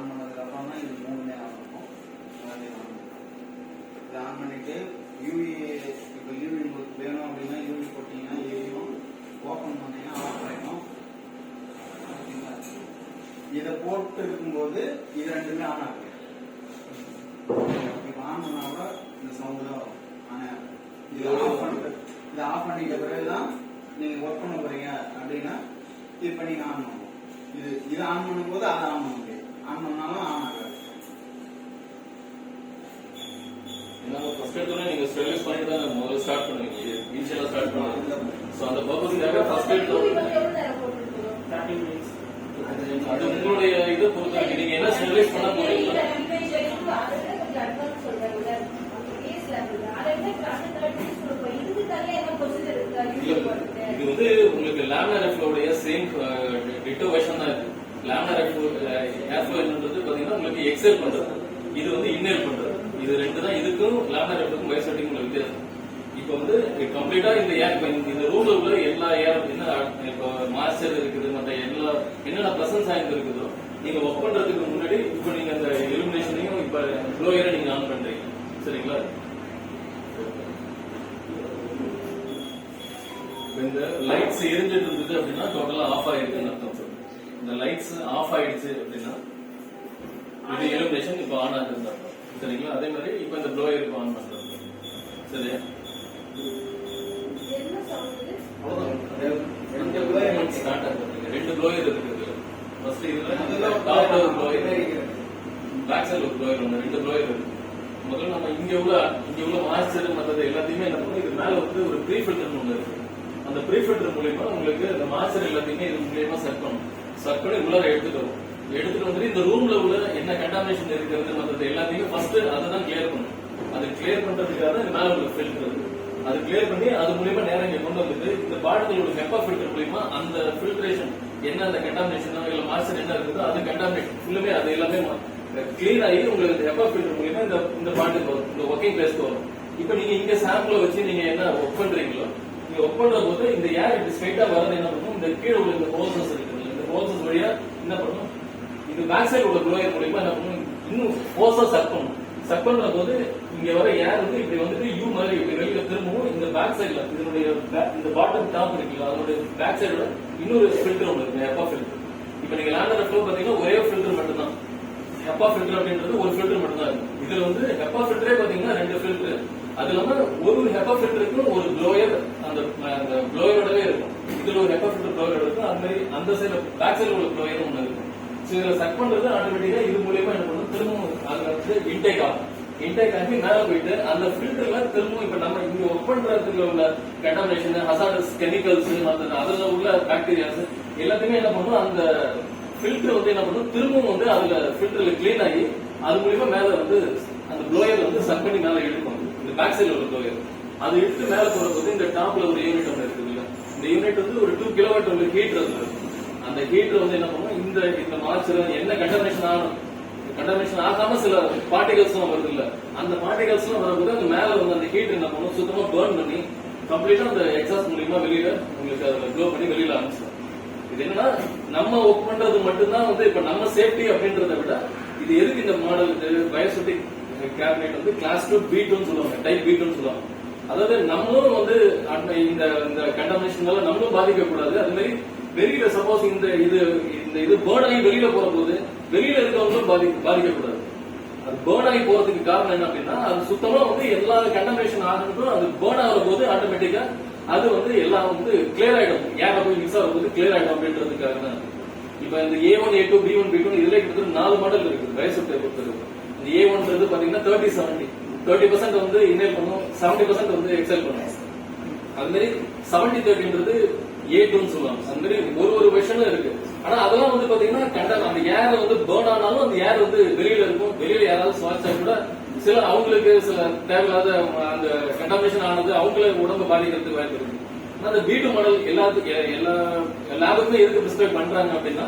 On பண்ணதுக்கு அப்புறம் தான் இது 3 ஆகும். இதை ஆன் பண்ணிட்டு யூவி இப்போ யூவி உங்களுக்கு வேணும் அப்படின்னா யூவி போட்டீங்கன்னா யூவியும் ஓப்பன் பண்ணீங்கன்னா ஆஃப் ஆகிடும். இதை போட்டு இருக்கும்போது இது ரெண்டுமே ஆன் ஆகும். இப்போ ஆன் பண்ணா கூட இந்த சவுண்டு தான் வரும். ஆனால் இதை ஆஃப் பண்ணிட்ட பிறகுதான் நீங்க ஒர்க் பண்ண போறீங்க அப்படின்னா இப்போ நீங்க ஆன் பண்ணணும். இது ஆன் பண்ணும்போது அதை ஆன் பண்ண முடியாது. ஆன் பண்ணாலும் ஆன் ஆகாது. ஃபர்ஸ்ட் எடுத்தோட நீங்க ஸ்டெரிலைஸ் பண்ணி தான் முதல்ல ஸ்டார்ட் பண்ணுவீங்க. இனிஷியலா ஸ்டார்ட் பண்ணுவீங்க. சோ அந்த பர்பஸ்க்காக ஃபர்ஸ்ட் எடுத்தோட அது உங்களுடைய இதை பொறுத்து நீங்க என்ன ஸ்டெரிலைஸ் பண்ண போறீங்க. இது வந்து உங்களுக்கு லேமினார் எஃப்ளோடைய சேம் டிட்டோ வெர்ஷன் தான். இருக்கு லேமினார் ஏர்ஃப்ளோ என்னன்றது பாத்தீங்கன்னா உங்களுக்கு எக்ஸல் பண்றது, இது வந்து இன்னேல் பண்றது. இது ரெண்டு தான் இதுக்கும் லேமினார் எஃப்ளோக்கும் பயோசெட்டிக்கும் உள்ள வித்தியாசம். இப்போ வந்து கம்ப்ளீட்டா இந்த ஏர் இந்த ரூம்ல உள்ள எல்லா ஏர் என்ன இப்போ மாய்ஸ்சர் இருக்குது, மற்ற எல்லா என்னென்ன பிரசன்ஸ் ஆயிருந்து இருக்குதோ நீங்க ஒர்க் பண்றதுக்கு முன்னாடி இப்போ நீங்க அந்த இலுமினேஷனையும் இப்ப ப்ளோயரை நீங்க ஆன் பண்றீங்க. சரிங்களா? இந்த லைட்ஸ் எரிஞ்சிட்டு இருந்தது அப்படின்னா டோட்டலா ஆஃப் ஆயிருக்குன்னு அர்த்தம். சொல்லுங்க, இந்த லைட்ஸ் ஆஃப் ஆயிடுச்சு அப்படின்னா இது இலுமினேஷன் இப்ப ஆன் ஆகுதுன்னு அர்த்தம். சரிங்களா? அதே மாதிரி இப்ப இந்த ப்ளோயர் இப்ப ஆன் பண்றது. சரியா? ஸ்டார்ட் ஆகுது. 2 ப்ளோயர் இருக்குது. ஃபர்ஸ்ட் இதுல டாப்ல ஒரு ப்ளோயர், பேக் சைடுல ஒரு ப்ளோயர், 2 ப்ளோயர் இருக்கு. முதல்ல நம்ம இங்க உள்ள மாய்ஸ்சர் மற்றது எல்லாத்தையுமே என்ன பண்ணுவோம், இது மேல வந்து ஒரு ப்ரீ ஃபில்டர் ஒன்று இருக்கு. அந்த ப்ரீ ஃபில்டர் மூலியமா உங்களுக்கு அந்த மாய்ஸ்சர் எல்லாத்தையுமே இது மூலியமா செட் பண்ணி உள்ளார எடுத்துட்டு வந்து இந்த ரூம்ல உள்ள என்ன கண்டாமினேஷன் இருக்கிறது மற்றது எல்லாத்தையுமே ஃபர்ஸ்ட் அதை தான் கிளியர் பண்ணும். அது கிளியர் பண்றதுக்காக இந்த மேல உள்ள ஃபில்டர் இருக்கு. அது கிளியர் பண்ணி அது மூலியமா நேரம் இங்க கொண்டு வந்துட்டு இந்த பாட்டிலோட ஹெப்பா ஃபில்டர் மூலியமா அந்த ஃபில்ட்ரேஷன் என்ன அந்த கண்டாமினேஷன் இல்ல மாய்ஸ்சர் என்ன இருக்குதோ அது கண்டாமினேட் ஃபுல்லுமே அது எல்லாமே கிளீன் ஆகி உங்களுக்கு ஹெப்பா ஃபில்டர் மூலியமா இந்த பாட்டில் வரும், இந்த ஒர்க்கிங் பிளேஸ்க்கு வரும். இப்ப நீங்க இங்க சாம்பிள வச்சு நீங்க என்ன ஒர்க் பண்றீங்களோ நீங்க ஒர்க் பண்ற போது இந்த ஏர் இப்படி ஸ்ட்ரைட்டா வரது என்ன பண்ணும், இந்த கீழே உள்ள இந்த ஹோல்சஸ் இருக்கு, இந்த ஹோல்சஸ் வழியா என்ன பண்ணும், இது பேக் சைடு உள்ள ப்ளோயர் மூலியமா என்ன பண்ணும், இன்னும் ஃபோர்ஸா சக் பண்ணும். சக் பண்ற போது இங்க வர ஏர் வந்து இப்படி வந்துட்டு யூ மாதிரி இப்படி வெளியில திரும்பவும் இந்த பேக் சைடுல இதனுடைய இந்த பாட்டம் டாப் இருக்குல்ல அதோட பேக் சைடோட இன்னொரு ஃபில்டர் ஒன்று இருக்கு, ஹெப்பா ஃபில்டர். இப்ப நீங்க லேண்டர் ஃப்ளோ பாத்தீங்கன்னா ஒரே ஃபில்டர் மட்டும் தான். ஹெப்பா ஃபில்டர் அப்படின்றது ஒரு ஃபில்டர் மட்டும் தான் இருக்கு. இதுல வந்து ஹெப்பா ஃபில்டரே பாத்தீங்கன்னா 2 ஃபில்டர். அது இல்லாம ஒரு ஹெப்பா ஃபில்டருக்கும் ஒரு ப்ளோயர் அந்த ப்ளோயரோடவே இருக்கும். இதுல ஒரு ஹெப்பா ஃபில்டர் ப்ளோயர் இருக்கும். அது மாதிரி அந்த சைடு பேக் சைடு உள்ள ப்ளோயரும் ஒன்று இருக்கும். ஸோ இதுல சக் பண்றது ஆட்டோமேட்டிக்கா இது மூலியமா என்ன பண்ணும், திரும்பவும் அதுல வந்து இன்டேக் ஆகும். இன்டேக் ஆகி மேல போயிட்டு அந்த ஃபில்டர்ல திரும்பவும் இப்ப நம்ம இங்க ஒர்க் பண்றதுக்கு உள்ள கண்டாமினேஷன், ஹசார்டஸ் கெமிக்கல்ஸ், அதுல உள்ள பாக்டீரியாஸ் எல்லாத்தையுமே என்ன பண்ணும், அந்த ஃபில்டர் வந்து என்ன பண்ணும், திரும்பவும் வந்து அதுல ஃபில்டர்ல கிளீன் ஆகி அது மூலியமா மேல வந்து அந்த ப்ளோயர் வந்து சக் பண்ணி மேல எடுக்கும். இந்த பேக் சைடுல உள்ள ப்ளோயர் அது எடுத்து மேல போடும்போது இந்த டாப்ல ஒரு யூனிட் ஒன்று இருக்கு இல்ல, இந்த யூனிட் வந்து ஒரு 2 கிலோவாட் உள்ள ஹீட்டர் அதுல இருக்கும். அந்த ஹீட்டர் வந்து என்ன பண்ணும், இந்த மாய்ஸ்சர் என்ன கண்டாமினேஷன் ஆகாம சில பார்ட்டிகல்ஸ் வருது இல்ல, அந்த பார்ட்டிகல்ஸ் வரும்போது அந்த மேல வந்து அந்த ஹீட் என்ன பண்ணும், சுத்தமா பர்ன் பண்ணி கம்ப்ளீட்டா அந்த எக்ஸாஸ்ட் மூலியமா வெளியில உங்களுக்கு அதுல ப்ளோ பண்ணி வெளியில ஆரம்பிச்சிடும். இது என்னன்னா நம்ம ஒர்க் பண்றது மட்டும்தான் வந்து இப்ப நம்ம சேஃப்டி அப்படின்றத விட இது எதுக்கு இந்த மாடல் பயோசெட்டிக் கேபினெட் வந்து கிளாஸ் 2 B2 சொல்லுவாங்க, டைப் B2 சொல்லுவாங்க. அதாவது நம்மளும் வந்து இந்த கண்டாமினேஷனால நம்மளும் பாதிக்க கூடாது. அது மாதிரி வெளியில சப்போஸ் இந்த இது பேர்ன் ஆகி வெளியில போற போது வெளியில இருக்கவங்களும் பாதிக்கக்கூடாது. அது பேர்ன் ஆகி போறதுக்கு காரணம் என்ன அப்படின்னா அது சுத்தமா வந்து எல்லா கண்டாமினேஷன் ஆகணும். அது பேர்ன் ஆகிற போது ஆட்டோமேட்டிக்கா அது வந்து எல்லாம் வந்து கிளியர் ஆயிடும், ஏர் போய் மிக்ஸ் ஆகிற போது கிளியர் ஆயிடும் அப்படின்றதுக்காக தான். இப்ப இந்த A1 A2 B1 B2 இதுல கிட்டத்தட்ட 4 மாடல் இருக்குது பயோசெப்டை பொறுத்தவரைக்கும். இந்த A1 பாத்தீங்கன்னா 30% வந்து இன்னேல் பண்ணும், 70% வந்து எக்ஸல் பண்ணும். அது மாதிரி 70-30 A2 சொல்லுவாங்க. அந்த மாதிரி ஒரு வெர்ஷனும் இருக்கு. ஆனா அதெல்லாம் வந்து பாத்தீங்கன்னா அந்த ஏர் வந்து பேர்ன் ஆனாலும் அந்த ஏர் வந்து வெளியில இருக்கும். வெளியில யாராவது சுவாசா கூட சில அவங்களுக்கு சில தேவையில்லாத அந்த கண்டாமினேஷன் ஆனது அவங்களுக்கு உடம்பு பாதிக்கிறதுக்கு வாய்ப்பு இருக்கு. அந்த B2 மாடல் எல்லா லேபுக்குமே எதுக்கு பிரிஸ்கிரைப் பண்றாங்க அப்படின்னா